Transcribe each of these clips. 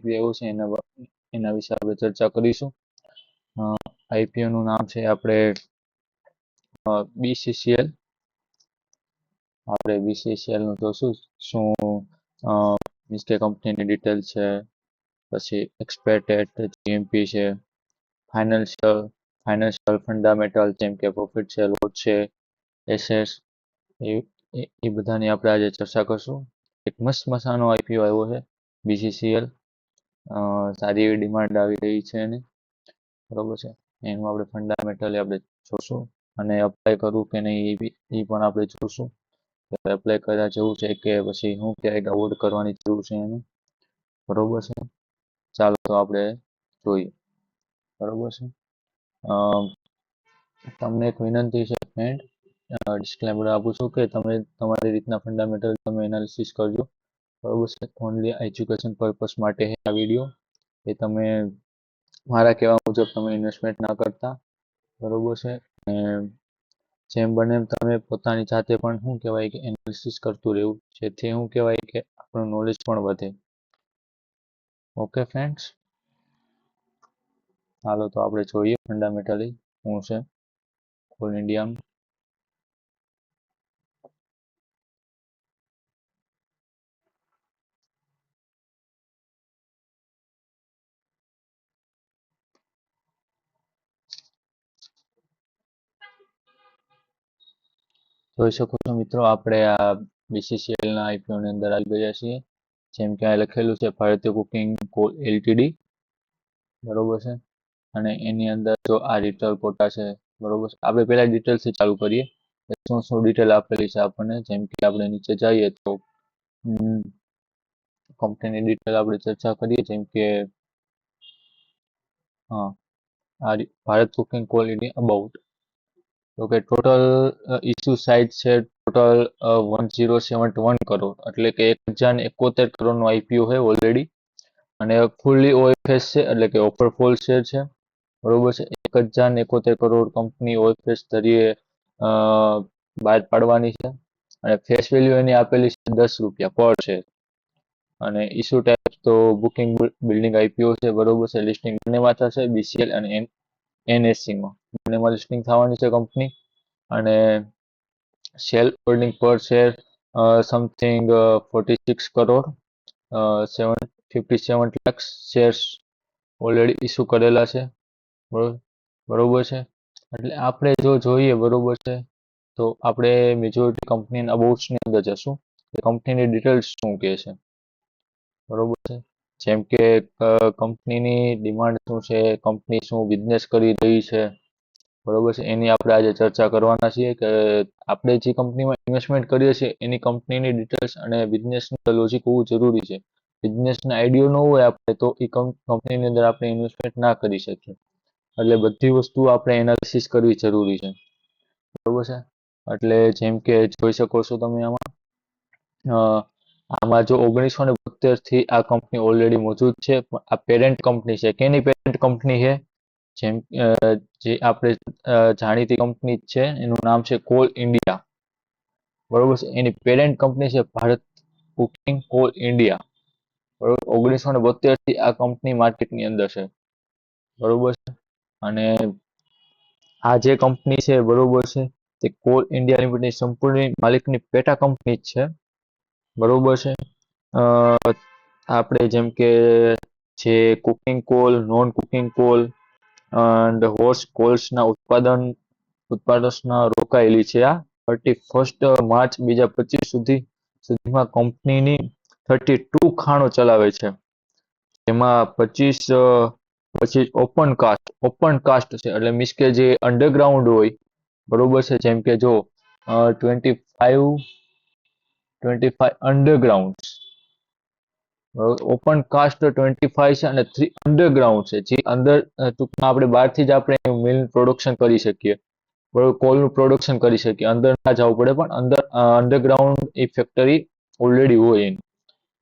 આવ્યું છે એના વિશે આપણે ચર્ચા કરીશું. આઈપીઓ નું નામ છે આપણે BCCL. આપણે BCCL નું જોશું શું મીન્સ કે કંપનીની ડિટેલ છે, પછી એક્સપેક્ટેડ જીએમપી છે, ફાઇનાન્શિયલ ફંડામેન્ટલ જેમ કે પ્રોફિટ છે, લોટ છે, એસેટ્સ, એ બધાની આપણે આજે ચર્ચા કરશું. એક મસ્ત મસાનો આઈપીઓ આવ્યો છે BCCL. સારી એવી ડિમાન્ડ આવી રહી છે એની, બરોબર છે. એનું આપણે ફંડામેન્ટલી આપણે જોશું, અને અપ્લાય કરવું કે નહીં એ પણ આપણે જોશું. એપ્લાય કર્યા જેવું છે કે પછી શું ક્યાંય અવોઇડ કરવાની જરૂર છે એનું, બરોબર છે. ચાલો તો આપણે જોઈએ, બરોબર છે. તમને એક વિનંતી છે ફ્રેન્ડ, ડિસ્ક્લેમર આપું છું કે તમે તમારી રીતના ફંડામેન્ટલ તમે એનાલિસિસ કરજો, બરોબર છે. ઓનલી એજ્યુકેશન પર્પસ માટે આ વિડીયો, એ તમે મારા કહેવા મુજબ તમે ઇન્વેસ્ટમેન્ટ ના કરતા, બરોબર છે. જેમ બને એમ તમે પોતાની જાતે પણ શું કહેવાય કે એનાલિસિસ કરતું રહેવું, જેથી શું કહેવાય કે આપણું નોલેજ પણ વધે. ઓકે ફ્રેન્ડ્સ, હાલો તો આપણે જોઈએ ફંડામેન્ટલી શું છે કોલ ઇન્ડિયામાં. જોઈ શકો છો મિત્રો, આપણે આ BCCL ના આઈપીઓ ની અંદર આવી ગયા છીએ. જેમ કે આ લખેલું છે ભારતીય કુકિંગ કોલ એલટીડી, બરોબર છે. અને એની અંદર જો આ ડિટેલ કોટા છે, બરોબર છે. આપણે પહેલા ડિટેલ્સથી ચાલુ કરીએ, શું શું ડિટેલ આપેલી છે આપણને. જેમ કે આપણે નીચે જઈએ તો કંપનીની ડિટેલ આપણે ચર્ચા કરીએ. જેમ કે આ Bharat cooking call India about, તો કે ટોટલ ઇસ્યુ સાઇઝ છે ટોટલ 1071 કરોડ, એટલે કે 1071 કરોડનો આઈપીઓ છે ઓલરેડી. અને ફૂલી ઓએફએસ છે, એટલે કે ઓફર ફોલ શેર છે, બરોબર છે. 1071 કરોડ કંપની ઓએફએસ તરીકે બહાર પાડવાની છે. અને ફેસ વેલ્યુ એની આપેલી છે ₹10 પર શેર. અને ઇસ્યુ ટાઈપ તો બુકિંગ બિલ્ડિંગ આઈપીઓ છે, બરોબર છે. લિસ્ટિંગ બંનેમાં થશે, BCL અને NSE માં બંનેમાં લિસ્ટિંગ થવાની છે કંપની. અને સેલ હોલ્ડિંગ પર share something 46 crore, 57 lakh shares already issue કરેલા છે, બરોબર છે. એટલે આપણે જો જોઈએ, બરોબર છે, તો આપણે મેજોરિટી કંપનીના અબાઉટ્સની અંદર જશું કે કંપનીની ડિટેલ્સ શું કહે છે, બરોબર છે. જેમ કે કંપનીની ડિમાન્ડ શું છે, કંપની શું બિઝનેસ કરી રહી છે, બરોબર છે. એની આપણે આજે ચર્ચા કરવાના છીએ કે આપણે જે કંપનીમાં ઇન્વેસ્ટમેન્ટ કરીએ છીએ એની કંપનીની ડિટેલ્સ અને બિઝનેસનું લોજિક હોવું જરૂરી છે. બિઝનેસનો આઈડિયો ન હોય આપણે તો એ કંપનીની અંદર આપણે ઇન્વેસ્ટમેન્ટ ના કરી શકીએ. એટલે બધી વસ્તુ આપણે એનાલિસિસ કરવી જરૂરી છે, બરોબર છે. એટલે જેમ કે જોઈ શકો છો તમે આમાં જો 1972 થી આ કંપની ઓલરેડી મોજૂદ છે. આ પેરેન્ટ કંપની છે. કેની પેરેન્ટ કંપની છે? જેમ જે આપણે જાણીતી કંપની છે એનું નામ છે કોલ ઇન્ડિયા, બરોબર છે. એની પેરેન્ટ કંપની છે ભારત કુકિંગ કોલ ઇન્ડિયા, બરોબર. 1972 થી આ કંપની માર્કેટની અંદર છે, બરોબર છે. અને આ જે કંપની છે, બરોબર છે, તે કોલ ઇન્ડિયા લિમિટેડની સંપૂર્ણ માલિકની પેટા કંપની જ છે, બરોબર છે. આપણે જેમ કે જે cooking call, non cooking coal અને હોર્સ કોલ્સના ઉત્પાદનમાં રોકાયેલી છે. આ 31 માર્ચ 2025 સુધીમાં કંપનીની 32 ખાણો ચલાવે છે. એમાં 25 ઓપન કાસ્ટ છે, એટલે મીન્સ કે જે અંડરગ્રાઉન્ડ હોય, બરોબર છે. જેમ કે જો 25 અંડરગ્રાઉન્ડ, ઓપન કાસ્ટ 25 છે અને 3 અંડરગ્રાઉન્ડ છે. જે અંદર ટૂંકમાં આપણે બહારથી જ આપણે મિલ પ્રોડક્શન કરી શકીએ, બરોબર. કોલનું પ્રોડક્શન કરી શકીએ, અંદર ના જવું પડે, પણ અંડરગ્રાઉન્ડ એ ફેક્ટરી ઓલરેડી હોય એની,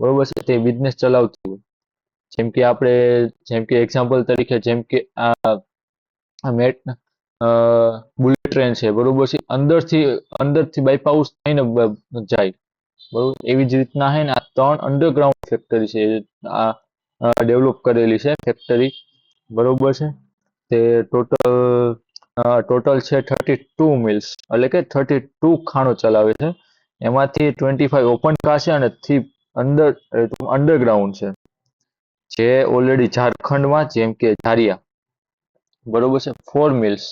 બરોબર છે. તે બિઝનેસ ચલાવતી હોય. જેમ કે આપણે એક્ઝામ્પલ તરીકે જેમ કે આ બુલેટ ટ્રેન છે, બરોબર છે. અંદરથી બાયપાસ થઈને જાય, બરોબર. એવી જ રીતના હે ને આ 3 અંડરગ્રાઉન્ડ ફેક્ટરી છે. આ ડેવલપ કરેલી છે ફેક્ટરી, બરોબર છે. તે ટોટલ છે 32 મિલ્સ, એટલે કે 32 ખાણો ચલાવે છે. એમાંથી 25 ઓપન કાસ્ટ છે અને 3 અંડરગ્રાઉન્ડ છે, જે ઓલરેડી ઝારખંડમાં, જેમ કે ઝારિયા, બરોબર છે. 4 મિલ્સ.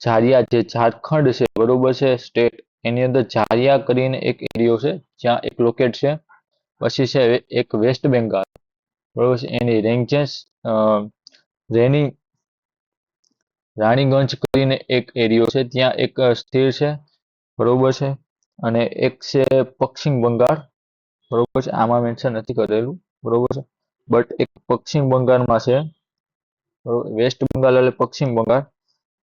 ઝારિયા જે ઝારખંડ છે, બરોબર છે, સ્ટેટ, એની અંદર ઝારિયા કરીને એક એરિયો છે જ્યાં એક લોકેટ છે. પછી છે એક વેસ્ટ બેંગાલ, બરોબર છે, એની રેન્જેસ રેની રાણીગંજ કરીને એક એરિયો છે, ત્યાં એક સ્થિર છે, બરોબર છે. અને એક છે પશ્ચિમ બંગાળ, બરોબર છે, આમાં મેન્શન નથી કરેલું, બરોબર છે, બટ એક પશ્ચિમ બંગાળમાં છે, બરોબર. વેસ્ટ બંગાળ એટલે પશ્ચિમ બંગાળ,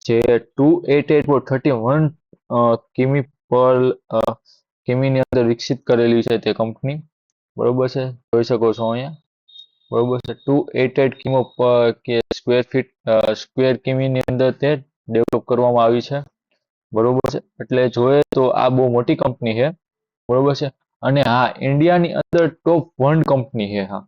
જે 288.31 કિમી પર કિમીની અંદર વિકસિત કરેલી છે તે કંપની, બરોબર છે, જોઈ શકો છો અહીંયા, બરોબર છે. 288 કિમો કે સ્ક્વેર કિમીની અંદર તે ડેવલપ કરવામાં આવી છે, બરોબર છે. એટલે જોઈએ તો આ બહુ મોટી કંપની છે, બરોબર છે. અને હા, ઇન્ડિયાની અંદર ટોપ 1 કંપની છે, હા,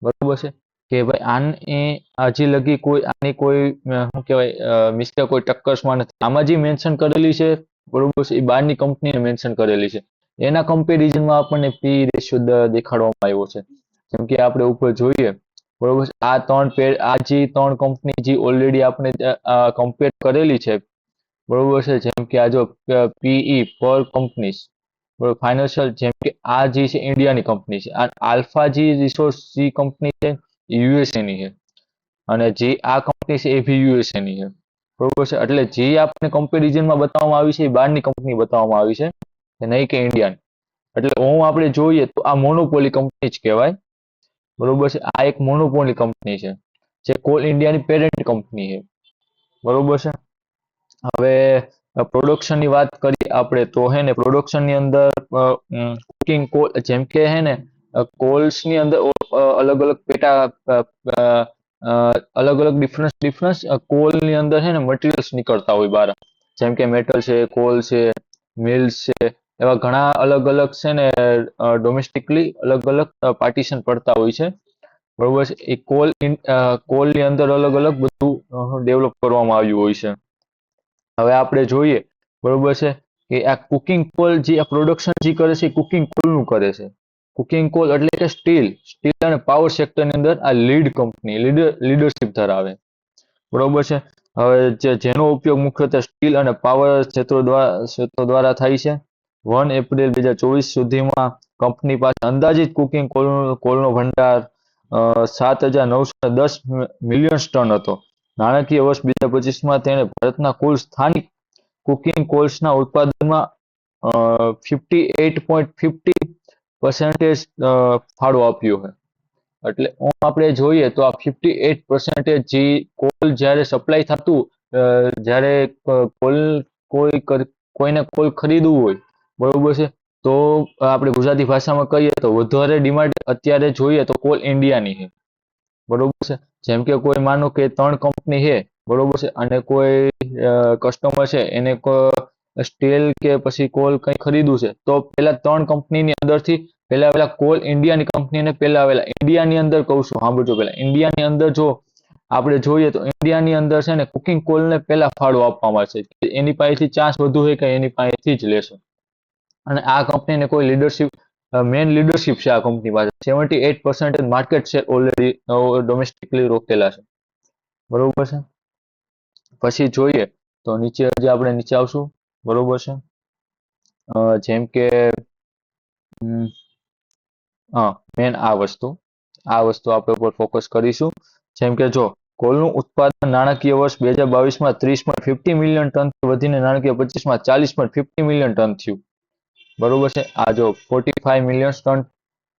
બરોબર છે. કે ભાઈ હજી લગી આની કોઈ શું કહેવાય મિસ્ટેક કોઈ ટક્કર્સમાં નથી. આમાં જે મેન્શન કરેલી છે, બરોબર છે, એ બહારની કંપનીએ મેન્શન કરેલી છે. એના કમ્પેરિઝનમાં આપણને પી રેશિયો દેખાડવામાં આવ્યો છે. જેમ કે આપણે ઉપર જોઈએ, બરોબર છે, આ જે 3 કંપની જે ઓલરેડી આપણે કમ્પેર કરેલી છે, બરોબર છે, જેમ કે આ જો પીઈ પર કંપનીઝ, બરોબર, ફાઇનાન્શિયલ, જેમ કે આ જે છે ઇન્ડિયાની કંપની છે, આ આલ્ફા જી રિસોર્સ જે કંપની છે યુએસએની છે, અને જે આ કંપની છે એ બી યુએસએની છે, બરોબર છે. એટલે જે આપણે કમ્પેરિઝનમાં બતાવવામાં આવી છે એ બહારની કંપની બતાવવામાં આવી છે, નહીં કે ઇન્ડિયાની. એટલે આપણે જોઈએ તો આ મોનોપોલી કંપની જ કહેવાય, બરોબર છે. આ એક મોનોપોલી કંપની છે, જે કોલ ઇન્ડિયાની પેરેન્ટ કંપની છે, બરોબર છે. હવે પ્રોડક્શનની વાત કરીએ આપણે તો હે ને, પ્રોડક્શનની અંદર કુકિંગ કોલ, જેમ કે હે ને કોલ્સની અંદર અલગ અલગ અલગ અલગ ડિફરન્સ કોલની અંદર છે ને મટીરિયલ્સ નીકળતા હોય બહાર, જેમ કે મેટલ છે, કોલ છે, મિલ્સ છે, એવા ઘણા અલગ અલગ છે ને ડોમેસ્ટિકલી અલગ અલગ પાર્ટીશન પડતા હોય છે, બરોબર છે. એ કોલની અંદર અલગ અલગ બધું ડેવલપ કરવામાં આવ્યું હોય છે. હવે આપણે જોઈએ, બરોબર છે, કે આ કુકિંગ કોલ જે આ પ્રોડક્શન જે કરે છે એ કુકિંગ કોલનું કરે છે. કુકિંગ કોલ એટલે કે સ્ટીલ અને પાવર સેક્ટરની અંદર આ લીડરશિપ ધરાવે, બરોબર છે. હવે જેનો ઉપયોગ મુખ્યત્વે સ્ટીલ અને પાવર ક્ષેત્રો દ્વારા થાય છે. 1 એપ્રિલ 2024 સુધીમાં કંપની પાસે અંદાજિત કુકિંગ કોલનો ભંડાર 7,910 મિલિયન ટન હતો. નાણાકીય વર્ષ 2025માં તેણે ભારતના કુલ સ્થાનિક કુકિંગ કોલ્સના ઉત્પાદનમાં 58.50% ફાળો આપ્યો છે. એટલે આપણે જોઈએ તો આ 58% જે કોલ જ્યારે સપ્લાય થતું, જ્યારે કોઈને કોલ ખરીદવું હોય, બરોબર છે, તો આપણે ગુજરાતી ભાષામાં કહીએ તો વધારે ડિમાન્ડ અત્યારે જોઈએ તો કોલ ઇન્ડિયાની છે, બરોબર છે. જેમ કે કોઈ માનો કે 3 કંપની છે, બરોબર છે, અને કોઈ કસ્ટમર છે એને સ્ટીલ કે પછી કોલ કંઈ ખરીદવું છે, તો પેલા 3 કંપનીની અંદરથી પેલા કોલ ઇન્ડિયાની કંપનીને ઇન્ડિયાની અંદર કહું છું, સાંભળજો, પેલા ઇન્ડિયાની અંદર જો આપણે જોઈએ તો ઇન્ડિયાની અંદર છે ને કુકિંગ કોલને પેલા ફાળો આપવામાં આવે છે. એની પાસેથી ચાન્સ વધુ હોય કે એની પાસેથી જ લેશે. અને આ કંપનીને કોઈ મેઇન લીડરશિપ છે આ કંપની પાસે. 78% માર્કેટ શેર ઓલરેડી ડોમેસ્ટિકલી રોકેલા છે, બરોબર છે. પછી જોઈએ તો આપણે નીચે આવશું, બરોબર છે. જેમ કે મેન આ વસ્તુ આપણે ઉપર ફોકસ કરીશું. જેમ કે જો કોલનું ઉત્પાદન નાણાકીય વર્ષ 2022માં 30.50 મિલિયન ટનથી વધીને નાણાકીય 25માં 40.50 મિલિયન ટન થયું, બરોબર છે. આ જો 45 મિલિયન ટન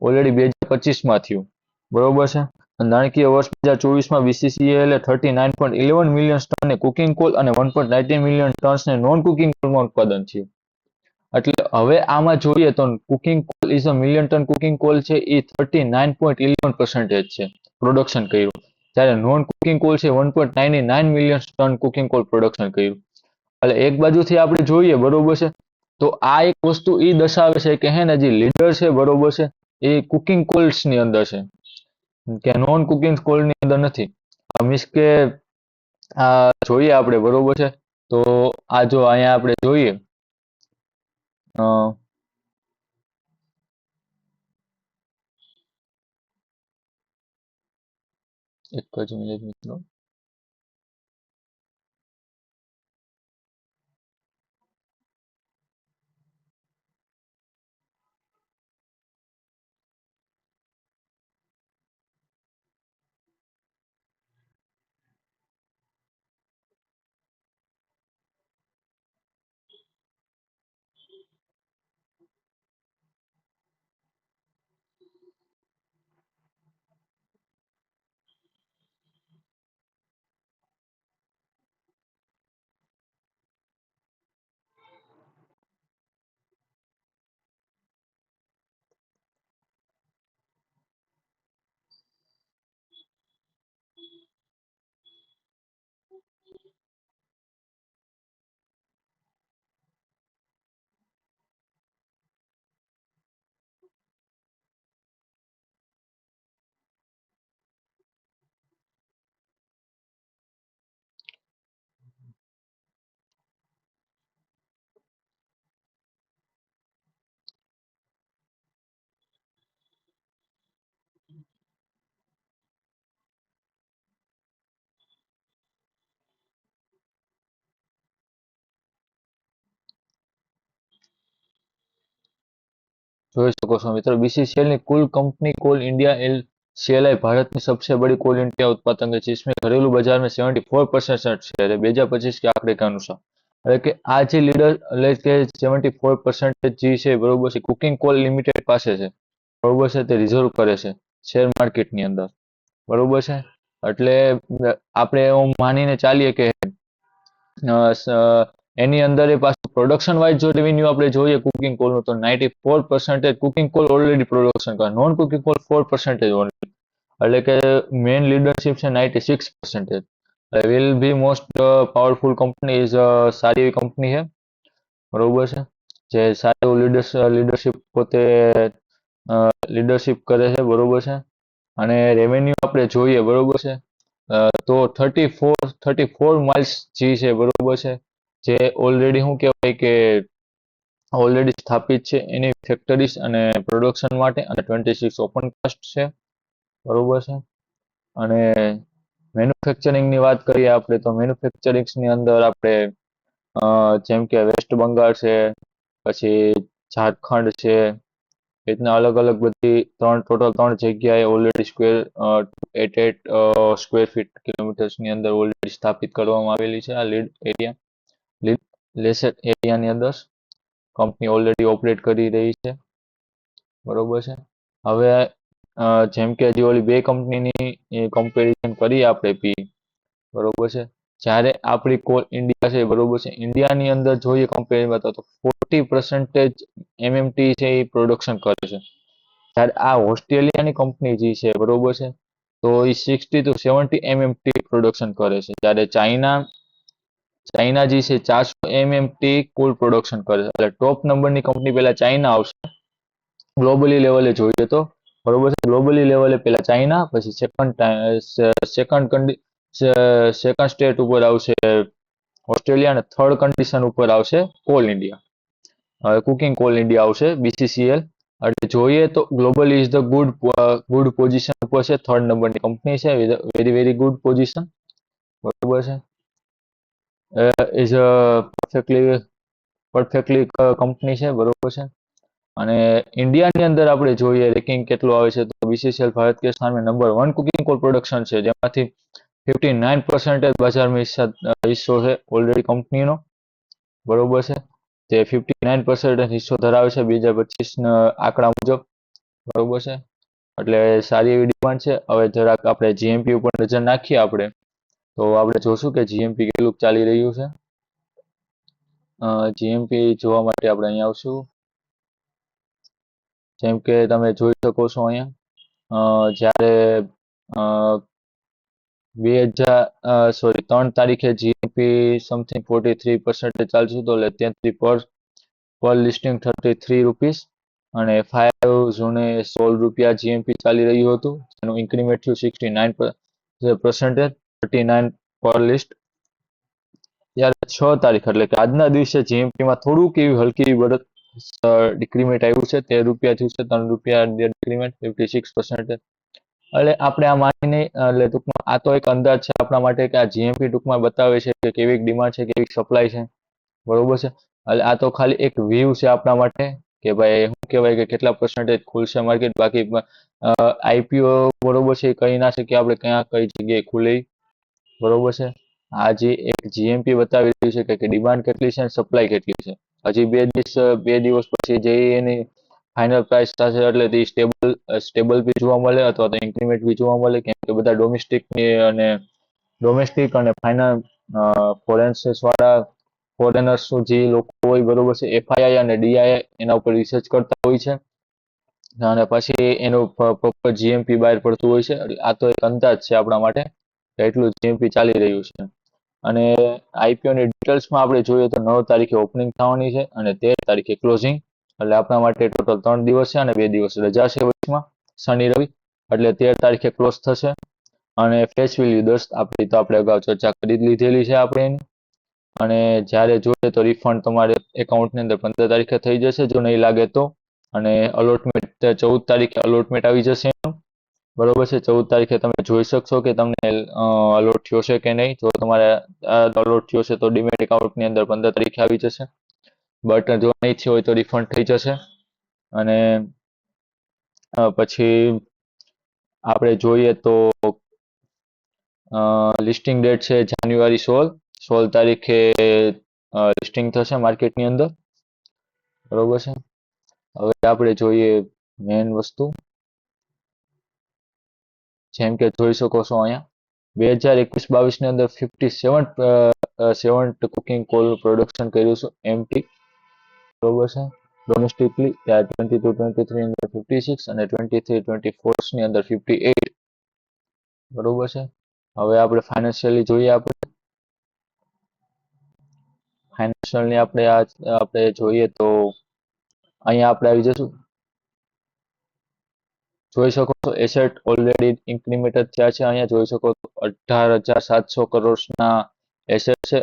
ઓલરેડી 2025માં થયું, બરોબર છે. નાણાકીય વર્ષ 2024માં BCCL 39.11 મિલિયન ટનને કુકિંગ કોલ અને 1.19 મિલિયન ટન્સને નોન કુકિંગ કોલમાં ઉત્પાદન થયું. એટલે હવે આમાં જોઈએ તો coking coal is a million ton cooking coal છે એ 39.11% છે પ્રોડક્શન કર્યું, જ્યારે નોન કુકિંગ કોલ છે 1.99 million ton cooking coal production કર્યું. એટલે એક બાજુથી આપણે જોઈએ, બરોબર છે, તો આ એક વસ્તુ એ દર્શાવે છે કે હે ને જે લીડર છે, બરોબર છે, એ કુકિંગ કોલ્સ ની અંદર છે કે નોન કુકિંગ કોલ ની અંદર નથી. મીન્સ કે આ જોઈએ આપણે બરોબર છે. તો આ જો અહીંયા આપણે જોઈએ અ, એક જ મિનિટ મિત્રો. જોઈ શકો છો મિત્રો, बीसीसीएल ની कुल कंपनी कोल इंडिया एल सीएलआई भारत में सबसे बड़ी कोल इंडिया उत्पादक है, जिसमें घरेलू बाजार में 74% शेयर है 2025 के आंकड़े के अनुसार. એટલે કે આ જે લીડર એટલે કે 74% જે છે બરોબર છે કુકિંગ કોલ લિમિટેડ પાસે છે બરોબર છે, તે રિઝર્વ કરે છે શેર માર્કેટની અંદર બરોબર છે. એટલે આપણે એવું માનીને ચાલીએ કે એની અંદર એ પાછું પ્રોડક્શન વાઇઝ જો રેવન્યુ આપણે જોઈએ કુકિંગ કોલનું તો 94% કુકિંગ કોલ ઓલરેડી પ્રોડક્શન કરે, નોન કુકિંગ કોલ 4% ઓનલી. એટલે કે મેઇન લીડરશિપ છે 96%. Will be most powerful company is સારી એવી કંપની છે બરોબર છે, જે સારું લીડરશિપ પોતે લીડરશિપ કરે છે બરોબર છે. અને રેવન્યુ આપણે જોઈએ બરોબર છે તો 34 માઇલ્સ જે છે બરોબર છે, જે ઓલરેડી શું કહેવાય કે ઓલરેડી સ્થાપિત છે એની ફેક્ટરીઝ અને પ્રોડક્શન માટે, અને 26 ઓપન કાસ્ટ છે બરોબર છે. અને મેન્યુફેક્ચરિંગની વાત કરીએ આપણે તો મેન્યુફેક્ચરિંગની અંદર આપણે જેમ કે વેસ્ટ બંગાળ છે, પછી ઝારખંડ છે, એ રીતના અલગ અલગ બધી ટોટલ 3 જગ્યાએ ઓલરેડી એટ સ્ક્વેર ફીટ કિલોમીટર્સની અંદર ઓલરેડી સ્થાપિત કરવામાં આવેલી છે આ લીડ એરિયા, લીડ લેસેટ એરિયાની અંદર કંપની ઓલરેડી ઓપરેટ કરી રહી છે બરોબર છે. હવે જેમ કે હજી ઓલી બે કંપનીની કમ્પેરિઝન કરીએ આપણે પી બરોબર છે, જ્યારે આપણી કોલ ઇન્ડિયા છે બરોબર છે, ઇન્ડિયાની અંદર જોઈએ કમ્પેરીમાં તો 40% એમએમટી છે એ પ્રોડક્શન કરે છે, જ્યારે આ ઓસ્ટ્રેલિયાની કંપની જે છે બરોબર છે તો એ 60 to 70 એમએમટી પ્રોડક્શન કરે છે, જ્યારે ચાઇના જે છે 400 એમએમટી કુલ પ્રોડક્શન કરે છે. એટલે ટોપ નંબરની કંપની પહેલા ચાઇના આવશે ગ્લોબલી લેવલે જોઈએ તો બરોબર છે. ગ્લોબલી લેવલે પહેલા ચાઇના, પછી સેકન્ડ સ્ટેટ ઉપર આવશે ઓસ્ટ્રેલિયા, અને થર્ડ કન્ડિશન ઉપર આવશે કોલ ઇન્ડિયા. હવે કુકિંગ કોલ ઇન્ડિયા આવશે બીસીસીએલ. એટલે જોઈએ તો globally is the good position ઉપર છે, થર્ડ નંબરની કંપની છે, વેરી વેરી ગુડ પોઝિશન બરોબર છે. ઇઝ પરફેક્ટલી કંપની છે બરોબર છે. અને ઇન્ડિયાની અંદર આપણે જોઈએ રેકિંગ કેટલું આવે છે તો બીસીસીએલ ભારત કે સ્થાન નંબર 1 કુકિંગ કોલ પ્રોડક્શન છે, જેમાંથી 59% બજારમાં હિસ્સો છે ઓલરેડી કંપનીનો બરોબર છે, તે 59% હિસ્સો ધરાવે છે 2025 આંકડા મુજબ બરોબર છે. એટલે સારી એવી ડિમાન્ડ છે. હવે જરાક આપણે જીએમપી ઉપર નજર નાખીએ આપણે તો આપણે જોશું કે જીએમપી કેટલું ચાલી રહ્યું છે. જીએમપી જોવા માટે આપણે અહીંયા આવશું. જેમ કે તમે જોઈ શકો છો અહીંયા જ્યારે 3 તારીખે જીએમપી સમથિંગ 43% ચાલશે, તો 33 પર લિસ્ટિંગ 33 રૂપીસ, અને 5 જૂને 16 રૂપિયા GMP ચાલી રહ્યું હતું, જેનું ઇન્ક્રીમેન્ટ થયું 69%, 39 પર લિસ્ટ. ત્યારે 6 તારીખ એટલે કે આજના દિવસે GMP માં થોડુંક એવી હલકી बढ़त ડિક્રીમેન્ટ આવ્યું છે, 13 રૂપિયા થયું છે, 3 રૂપિયા ડિક્રીમેન્ટ 56%. એટલે આપણે આ માનીને એટલે ટૂંકમાં આ તો એક અંદાજ છે આપણા માટે કે આ GMP ટૂંકમાં બતાવે છે કે કેવી ડિમાન્ડ છે, કેવી સપ્લાય છે, બરોબર છે. એટલે આ તો ખાલી એક વ્યૂ છે આપણા માટે કે ભાઈ શું કહેવાય કે કેટલા પર્સન્ટેજ ખુલશે માર્કેટ. બાકી IPO બરોબર છે કહી ના શકીએ આપણે ક્યાં કઈ જગ્યાએ ખુલે, બરોબર છે. આ જે એક GMP બતાવી રહ્યું છે કે ડિમાન્ડ કેટલી છે અને સપ્લાય કેટલી છે. હજી બે દિવસ પછી જે એની ફાઇનલ પ્રાઇસ થશે એટલે તે સ્ટેબલ બી જોવા મળે અથવા તો ઇન્ક્રીમેન્ટ બી જોવા મળે, કેમ કે બધા ડોમેસ્ટિક અને ફાઇનલ ફોરેન્સિસ વાળા ફોરેનર્સ જે લોકો હોય, બરોબર છે, FII અને DII એના ઉપર રિસર્ચ કરતા હોય છે અને પછી એનું પ્રોપર GMP બહાર પડતું હોય છે. આ તો એક અંદાજ છે આપણા માટે કે એટલું GMP ચાલી રહ્યું છે. અને IPO ની ડિટેલ્સમાં આપણે જોઈએ તો 9 તારીખે ઓપનિંગ થવાની છે અને 13 તારીખે ક્લોઝિંગ. એટલે આપણા માટે ટોટલ 3 દિવસ છે અને 2 દિવસ રજા છે વચમાં, શનિ રવિ. એટલે 13 તારીખે ક્લોઝ થશે. અને ફેસ વેલ્યુ 10 આપણી તો આપણે અગાઉ ચર્ચા કરી લીધેલી છે આપણે એની. અને જ્યારે જોઈએ તો રિફંડ તમારે એકાઉન્ટની અંદર 15 તારીખે થઈ જશે જો નહીં લાગે તો. અને અલોટમેન્ટ 14 તારીખે અલોટમેન્ટ આવી જશે એનું, બરોબર છે. 14 તારીખે તમે જોઈ શકશો કે તમને અલોટ થયો છે કે નહીં. જો તમારે અલોટ થયો છે તો ડીમેટ એકાઉન્ટની અંદર 15 તારીખે આવી જશે, બટ જો નહીં થયો હોય તો રિફંડ થઈ જશે. અને પછી આપણે જોઈએ તો લિસ્ટિંગ ડેટ છે જાન્યુઆરી 16 તારીખે લિસ્ટિંગ થશે માર્કેટની અંદર, બરોબર છે. હવે આપણે જોઈએ મેઇન વસ્તુ, જેમ કે જોઈ શકો છો અહીંયા 2021-22 ની અંદર 57 કુકિંગ કોલ પ્રોડક્શન કર્યું છે એમટી, બરોબર છે, ડોમેસ્ટિકલી. ત્યાં 22-23 ની અંદર 56 અને 23-24 ની અંદર 58, બરોબર છે. હવે આપણે ફાઇનાન્શિયલી જોઈએ, ફાઇનાન્શિયલની આપણે જોઈએ તો અહીંયા આપણે આવી જશું. જોઈ શકો છો એસેટ ઓલરેડી ઇન્ક્રીમેન્ટ થયા છે. અહીંયા જોઈ શકો છો 18,700 કરોડના એસેટ છે.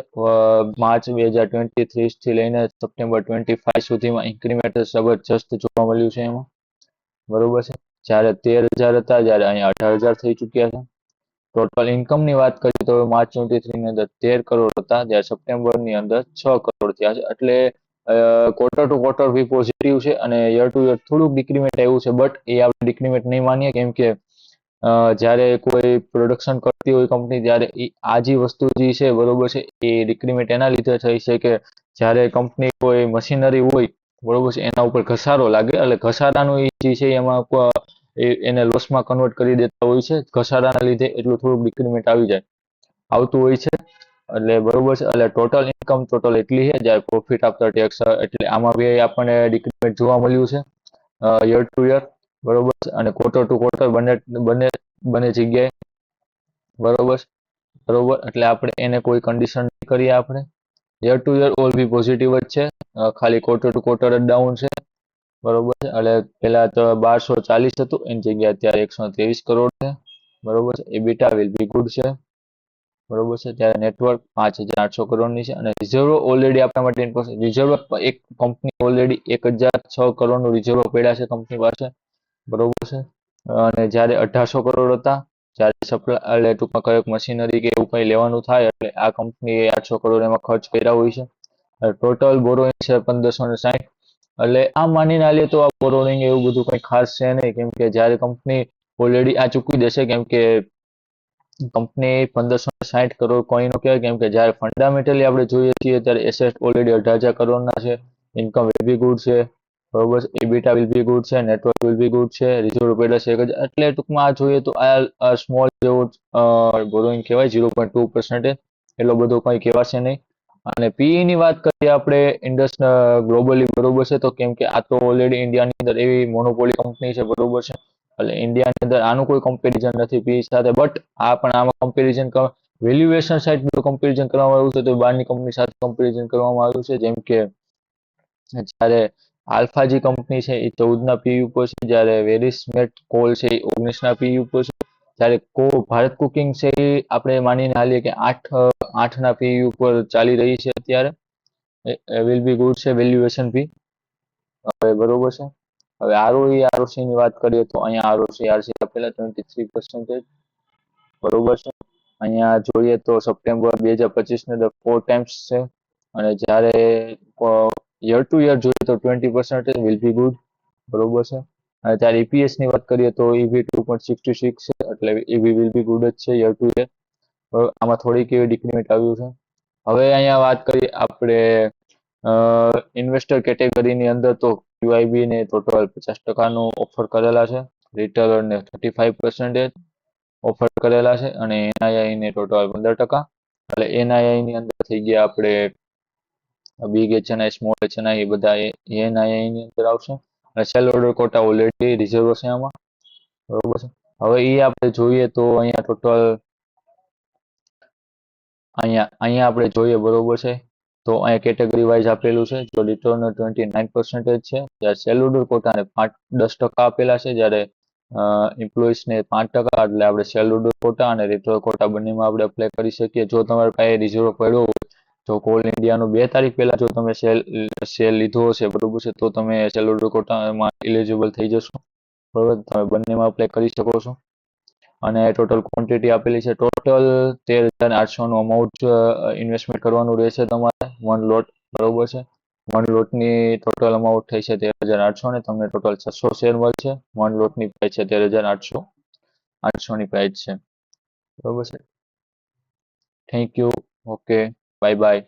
માર્ચ 2023 થી લઈને સપ્ટેમ્બર 25 સુધીમાં ઇન્ક્રીમેન્ટ જબરજસ્ત જોવા મળ્યું છે એમાં, બરોબર છે. જ્યારે 13,000 હતા જ્યારે અહીંયા 18,000 થઈ ચૂક્યા છે. ટોટલ ઇન્કમની વાત કરીએ તો માર્ચ 23 ની અંદર 13 કરોડ હતા, જ્યારે સપ્ટેમ્બરની અંદર 6 કરોડ થયા છે. એટલે quarter to quarter be positive છે અને યર ટુ યર થોડુંક ડિક્રીમેન્ટ આવ્યું છે, બટ એ આપણે ડિક્રીમેન્ટ નહીં માનીએ, કેમ કે જ્યારે કોઈ પ્રોડક્શન કરતી હોય કંપની ત્યારે આ જે વસ્તુ જે છે, બરોબર છે, એ ડિક્રીમેન્ટ એના લીધે થઈ છે કે જ્યારે કંપની કોઈ મશીનરી હોય, બરોબર છે, એના ઉપર ઘસારો લાગે એટલે ઘસારાનું એ જે છે એમાં એને લોસમાં કન્વર્ટ કરી દેતા હોય છે. ઘસારાના લીધે એટલું થોડુંક ડિક્રીમેન્ટ આવતું હોય છે. એટલે બરોબર છે, એટલે ટોટલ ઇન્કમ ટોટલ એટલી છે, જ્યારે પ્રોફિટ આફ્ટર ટેક્સ એટલે આમાં બી આપણને ડિક્રીમેન્ટ જોવા મળ્યું છે યર ટુ યર, બરોબર છે. અને ક્વાર્ટર ટુ ક્વાર્ટર બંને જગ્યાએ, બરોબર એટલે આપણે એને કોઈ કન્ડિશન નહીં કરીએ. આપણે year to year all B positive જ છે, ખાલી ક્વાર્ટર ટુ ક્વાર્ટર જ ડાઉન છે, બરોબર છે. એટલે પહેલા તો 1240 હતું, એની જગ્યાએ અત્યારે 123 કરોડ છે, બરોબર છે. એબીટા વિલ બી ગુડ છે, બરોબર છે. ત્યારે નેટવર્ક 5,800 કરોડની છે અને રિઝર્વ ઓલરેડી આપણા માટે રિઝર્વ એક કંપની ઓલરેડી 1,006 કરોડનું રિઝર્વ પડ્યા છે કંપની પાસે, બરોબર છે. અને જ્યારે 1,800 કરોડ હતા, જ્યારે સપ્લાય એટલે ટૂંકમાં કઈક મશીનરી કે એવું કંઈ લેવાનું થાય એટલે આ કંપનીએ 800 કરોડ એમાં ખર્ચ કર્યા હોય છે. ટોટલ બોરોઈંગ છે 1,560. એટલે આમ માનીને આલીએ તો આ બોરોઈંગ એવું બધું કંઈ ખાસ છે નહીં, કેમ કે જ્યારે કંપની ઓલરેડી આ ચૂકવી દેશે, કેમ કે કંપની 1,560 કરોડ કોઈનો કહેવાય, કેમ કે જ્યારે ફંડામેન્ટલી આપણે જોઈએ છીએ ત્યારે એસેટ ઓલરેડી 18,000 કરોડના છે, ઇન્કમ વિલ બી ગુડ છે, બરોબર. એબીટા વિલ બી ગુડ છે, નેટવર્ક વિલ બી ગુડ છે, રિઝર્વ પડ્યા છે 1,000. એટલે ટૂંકમાં આ જોઈએ તો આ સ્મોલ જેવો બોરોઈંગ કહેવાય, 0.2%, એટલો બધો કંઈ કહેવાશે નહીં. અને પીઈ ની વાત કરીએ આપણે ગ્લોબલી, બરોબર છે, તો કેમ કે આ તો ઓલરેડી ઇન્ડિયાની અંદર એવી મોનોપોલી કંપની છે, બરોબર છે. એટલે ઇન્ડિયાની અંદર આનું કોઈ કમ્પેરિઝન નથી પીઈ સાથે, બટ પણ આમાં કમ્પેરિઝન વેલ્યુએશન સાઇડ કમ્પેરિઝન કરવામાં આવ્યું છે તો બહારની કંપની સાથે કમ્પેરિઝન કરવામાં આવ્યું છે. જેમ કે જ્યારે આલ્ફાજી કંપની છે એ 14 પી ઉપર છે, જ્યારે વેરિસ મેટ કોલ છે એ 19 પી ઉપર છે, જ્યારે ભારત કુકિંગ છે એ આપણે માનીને હાલીએ કે 8 પી ઉપર ચાલી રહી છે અત્યારે. વિલ બી ગુડ છે વેલ્યુએશન બી. હવે બરોબર છે. હવે આરઓઈ આરઓસી ની વાત કરીએ તો અહીંયા આરઓસી આરસી આપેલા 23%, બરોબર છે. અહીંયા જોઈએ તો સપ્ટેમ્બર 2025 ને 4 ટાઈમ્સ છે, અને જ્યારે યર ટુ યર જોઈએ તો 20% વિલ બી ગુડ, બરોબર છે. અને ત્યારે ઈપીએસ ની વાત કરીએ તો ઈવી 2.66 છે, એટલે ઈવી વિલ બી ગુડ જ છે યર ટુ યર. આમાં થોડીક એવી ડિક્રીમેન્ટ આવ્યું છે. હવે અહીંયા વાત કરીએ આપણે ઇન્વેસ્ટર કેટેગરીની અંદર તો QIB ને ટોટલ 50% ઓફર કરેલા છે, રિટેલરને 35% ઓફર કરેલા છે, અને એનઆઈઆઈ ને ટોટલ 15%. એટલે એનઆઈઆઈ ની અંદર થઈ ગયા આપણે બિગ એચએનઆઈ, સ્મોલ એચએનઆઈ, એ બધા એનઆઈઆઈ ની અંદર આવશે. અને sell order quota already reserve છે આમાં, બરોબર છે. હવે એ આપણે જોઈએ તો અહીંયા ટોટલ અહીંયા આપણે જોઈએ, બરોબર છે. તો અહીંયા કેટેગરી વાઇઝ આપેલું છે. જો રિટર્ન 29% છે, જ્યારે સેલ ઓર્ડર કોટાને 10% આપેલા છે, જ્યારે એમ્પ્લોઈઝને 5%. એટલે આપણે સેલ ઓર્ડર કોટા અને રિટર્ન કોટા બંનેમાં આપણે એપ્લાય કરી શકીએ. જો તમારી પાસે રિઝર્વ પડ્યો હોય, તો કોલ ઇન્ડિયાનું 2 તારીખ પહેલા જો તમે સેલ લીધો હશે, બરોબર છે, તો તમે સેલ ઓર્ડર કોટામાં ઇલિજિબલ થઈ જશો, બરોબર. તમે બંનેમાં એપ્લાય કરી શકો છો. અને ટોટલ ક્વોન્ટિટી આપેલી છે. ટોટલ 13,800 નું અમાઉન્ટ ઇન્વેસ્ટમેન્ટ કરવાનું રહેશે તમારે 1 લોટ, બરોબર છે. 1 લોટની ટોટલ અમાઉન્ટ થઈ છે 13,800, ને તમને ટોટલ 600 શેર મળશે. 1 લોટની પ્રાઇસ છે 13,800, 800 ની પ્રાઇસ છે, બરોબર છે. Thank you. Okay, bye bye.